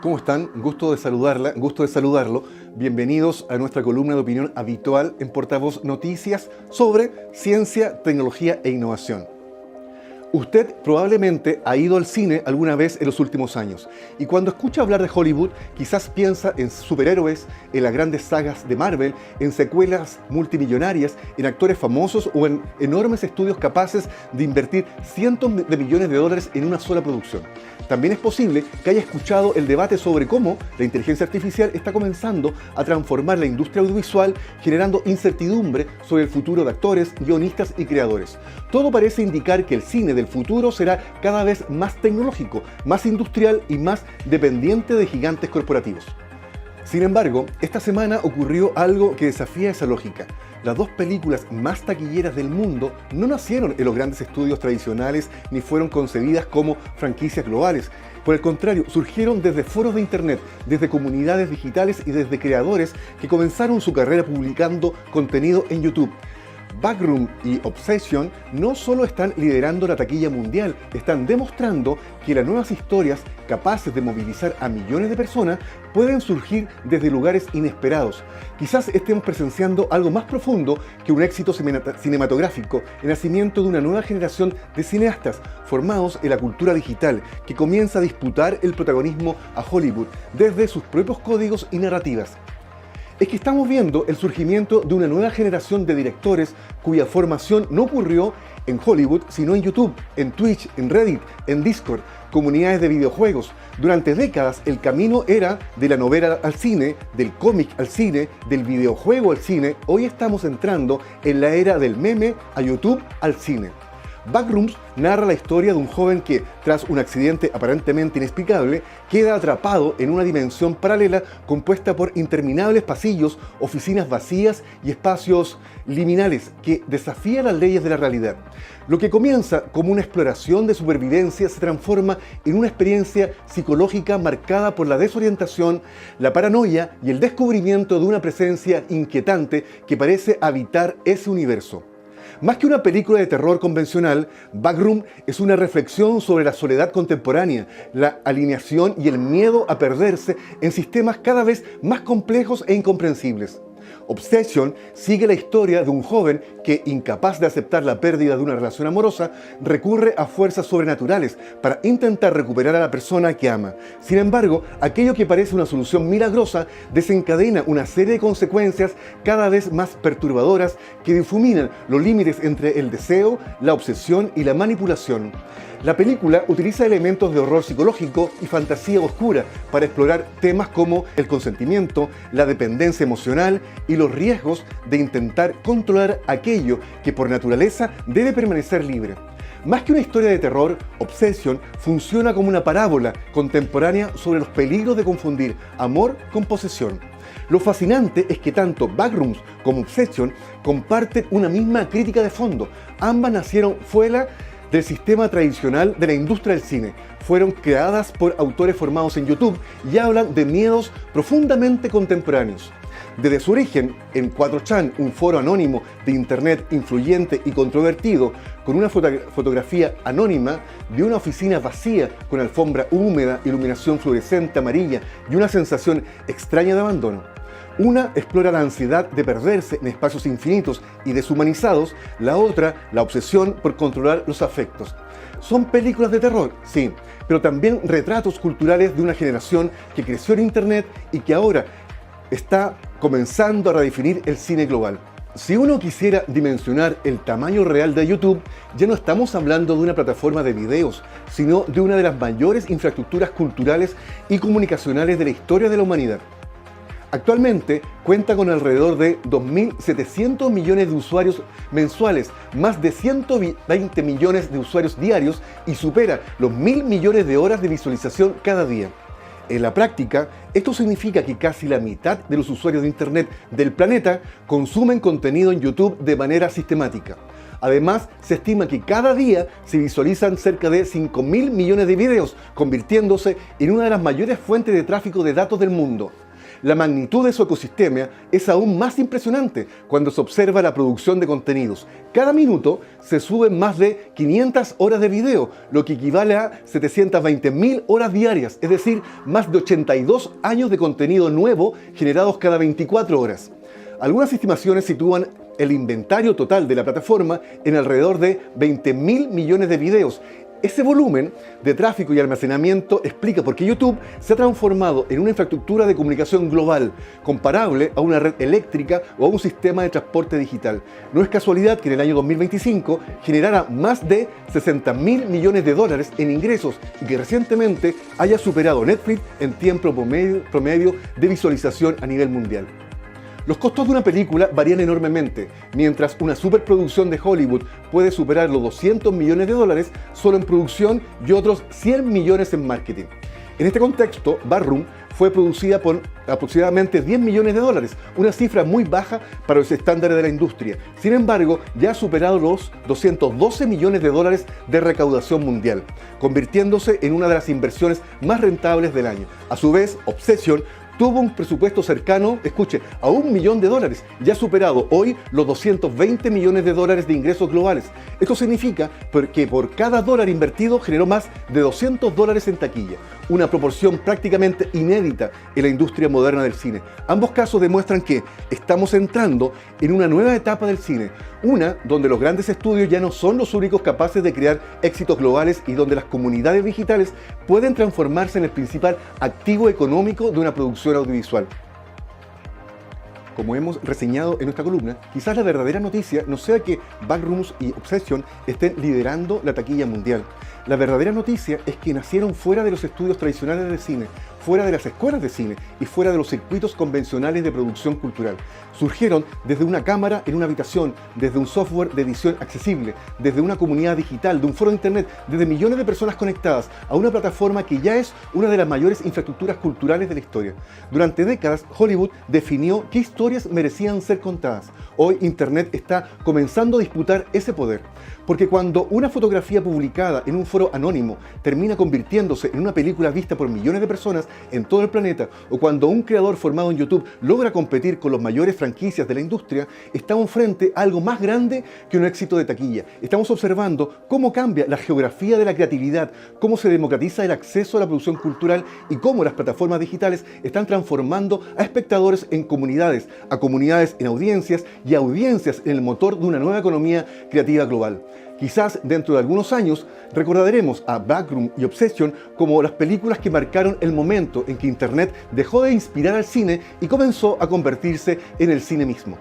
¿Cómo están? Gusto de saludarlo. Bienvenidos a nuestra columna de opinión habitual en Portavoz Noticias sobre ciencia, tecnología e innovación. Usted probablemente ha ido al cine alguna vez en los últimos años y cuando escucha hablar de Hollywood quizás piensa en superhéroes, en las grandes sagas de Marvel, en secuelas multimillonarias, en actores famosos o en enormes estudios capaces de invertir cientos de millones de dólares en una sola producción. También es posible que haya escuchado el debate sobre cómo la inteligencia artificial está comenzando a transformar la industria audiovisual, generando incertidumbre sobre el futuro de actores, guionistas y creadores. Todo parece indicar que el cine del futuro será cada vez más tecnológico, más industrial y más dependiente de gigantes corporativos. Sin embargo, esta semana ocurrió algo que desafía esa lógica. Las dos películas más taquilleras del mundo no nacieron en los grandes estudios tradicionales ni fueron concebidas como franquicias globales. Por el contrario, surgieron desde foros de internet, desde comunidades digitales y desde creadores que comenzaron su carrera publicando contenido en YouTube. Backrooms y Obsession no solo están liderando la taquilla mundial, están demostrando que las nuevas historias capaces de movilizar a millones de personas pueden surgir desde lugares inesperados. Quizás estemos presenciando algo más profundo que un éxito cinematográfico, el nacimiento de una nueva generación de cineastas formados en la cultura digital que comienza a disputar el protagonismo a Hollywood desde sus propios códigos y narrativas. Es que estamos viendo el surgimiento de una nueva generación de directores cuya formación no ocurrió en Hollywood, sino en YouTube, en Twitch, en Reddit, en Discord, comunidades de videojuegos. Durante décadas el camino era de la novela al cine, del cómic al cine, del videojuego al cine. Hoy estamos entrando en la era del meme a YouTube al cine. Backrooms narra la historia de un joven que, tras un accidente aparentemente inexplicable, queda atrapado en una dimensión paralela compuesta por interminables pasillos, oficinas vacías y espacios liminales que desafían las leyes de la realidad. Lo que comienza como una exploración de supervivencia se transforma en una experiencia psicológica marcada por la desorientación, la paranoia y el descubrimiento de una presencia inquietante que parece habitar ese universo. Más que una película de terror convencional, Backrooms es una reflexión sobre la soledad contemporánea, la alineación y el miedo a perderse en sistemas cada vez más complejos e incomprensibles. Obsession sigue la historia de un joven que, incapaz de aceptar la pérdida de una relación amorosa, recurre a fuerzas sobrenaturales para intentar recuperar a la persona que ama. Sin embargo, aquello que parece una solución milagrosa desencadena una serie de consecuencias cada vez más perturbadoras que difuminan los límites entre el deseo, la obsesión y la manipulación. La película utiliza elementos de horror psicológico y fantasía oscura para explorar temas como el consentimiento, la dependencia emocional y los riesgos de intentar controlar aquello que por naturaleza debe permanecer libre. Más que una historia de terror, Obsession funciona como una parábola contemporánea sobre los peligros de confundir amor con posesión. Lo fascinante es que tanto Backrooms como Obsession comparten una misma crítica de fondo. Ambas nacieron fuera del sistema tradicional de la industria del cine. Fueron creadas por autores formados en YouTube y hablan de miedos profundamente contemporáneos. Desde su origen, en 4chan, un foro anónimo de internet influyente y controvertido, con una fotografía anónima de una oficina vacía con alfombra húmeda, iluminación fluorescente amarilla y una sensación extraña de abandono. Una explora la ansiedad de perderse en espacios infinitos y deshumanizados, la otra la obsesión por controlar los afectos. Son películas de terror, sí, pero también retratos culturales de una generación que creció en internet y que ahora está comenzando a redefinir el cine global. Si uno quisiera dimensionar el tamaño real de YouTube, ya no estamos hablando de una plataforma de videos, sino de una de las mayores infraestructuras culturales y comunicacionales de la historia de la humanidad. Actualmente cuenta con alrededor de 2.700 millones de usuarios mensuales, más de 120 millones de usuarios diarios y supera los 1.000 millones de horas de visualización cada día. En la práctica, esto significa que casi la mitad de los usuarios de Internet del planeta consumen contenido en YouTube de manera sistemática. Además, se estima que cada día se visualizan cerca de 5.000 millones de videos, convirtiéndose en una de las mayores fuentes de tráfico de datos del mundo. La magnitud de su ecosistema es aún más impresionante cuando se observa la producción de contenidos. Cada minuto se suben más de 500 horas de video, lo que equivale a 720.000 horas diarias, es decir, más de 82 años de contenido nuevo generados cada 24 horas. Algunas estimaciones sitúan el inventario total de la plataforma en alrededor de 20.000 millones de videos. Ese volumen de tráfico y almacenamiento explica por qué YouTube se ha transformado en una infraestructura de comunicación global, comparable a una red eléctrica o a un sistema de transporte digital. No es casualidad que en el año 2025 generara más de 60.000 millones de dólares en ingresos y que recientemente haya superado Netflix en tiempo promedio de visualización a nivel mundial. Los costos de una película varían enormemente, mientras una superproducción de Hollywood puede superar los 200 millones de dólares solo en producción y otros 100 millones en marketing. En este contexto, Backrooms fue producida por aproximadamente 10 millones de dólares, una cifra muy baja para los estándares de la industria. Sin embargo, ya ha superado los 212 millones de dólares de recaudación mundial, convirtiéndose en una de las inversiones más rentables del año. A su vez, Obsession tuvo un presupuesto cercano, escuche, a $1 millón y ha superado hoy los 220 millones de dólares de ingresos globales. Esto significa que por cada dólar invertido generó más de 200 dólares en taquilla, una proporción prácticamente inédita en la industria moderna del cine. Ambos casos demuestran que estamos entrando en una nueva etapa del cine, una donde los grandes estudios ya no son los únicos capaces de crear éxitos globales y donde las comunidades digitales pueden transformarse en el principal activo económico de una producción audiovisual. Como hemos reseñado en nuestra columna, quizás la verdadera noticia no sea que Backrooms y Obsession estén liderando la taquilla mundial. La verdadera noticia es que nacieron fuera de los estudios tradicionales de cine, fuera de las escuelas de cine y fuera de los circuitos convencionales de producción cultural. Surgieron desde una cámara en una habitación, desde un software de edición accesible, desde una comunidad digital, de un foro de internet, desde millones de personas conectadas a una plataforma que ya es una de las mayores infraestructuras culturales de la historia. Durante décadas, Hollywood definió qué historias merecían ser contadas. Hoy Internet está comenzando a disputar ese poder. Porque cuando una fotografía publicada en un foro anónimo termina convirtiéndose en una película vista por millones de personas en todo el planeta, o cuando un creador formado en YouTube logra competir con las mayores franquicias de la industria, estamos frente a algo más grande que un éxito de taquilla. Estamos observando cómo cambia la geografía de la creatividad, cómo se democratiza el acceso a la producción cultural y cómo las plataformas digitales están transformando a espectadores en comunidades, a comunidades en audiencias y a audiencias en el motor de una nueva economía creativa global. Quizás dentro de algunos años recordaremos a Backrooms y Obsession como las películas que marcaron el momento en que Internet dejó de inspirar al cine y comenzó a convertirse en el cine mismo.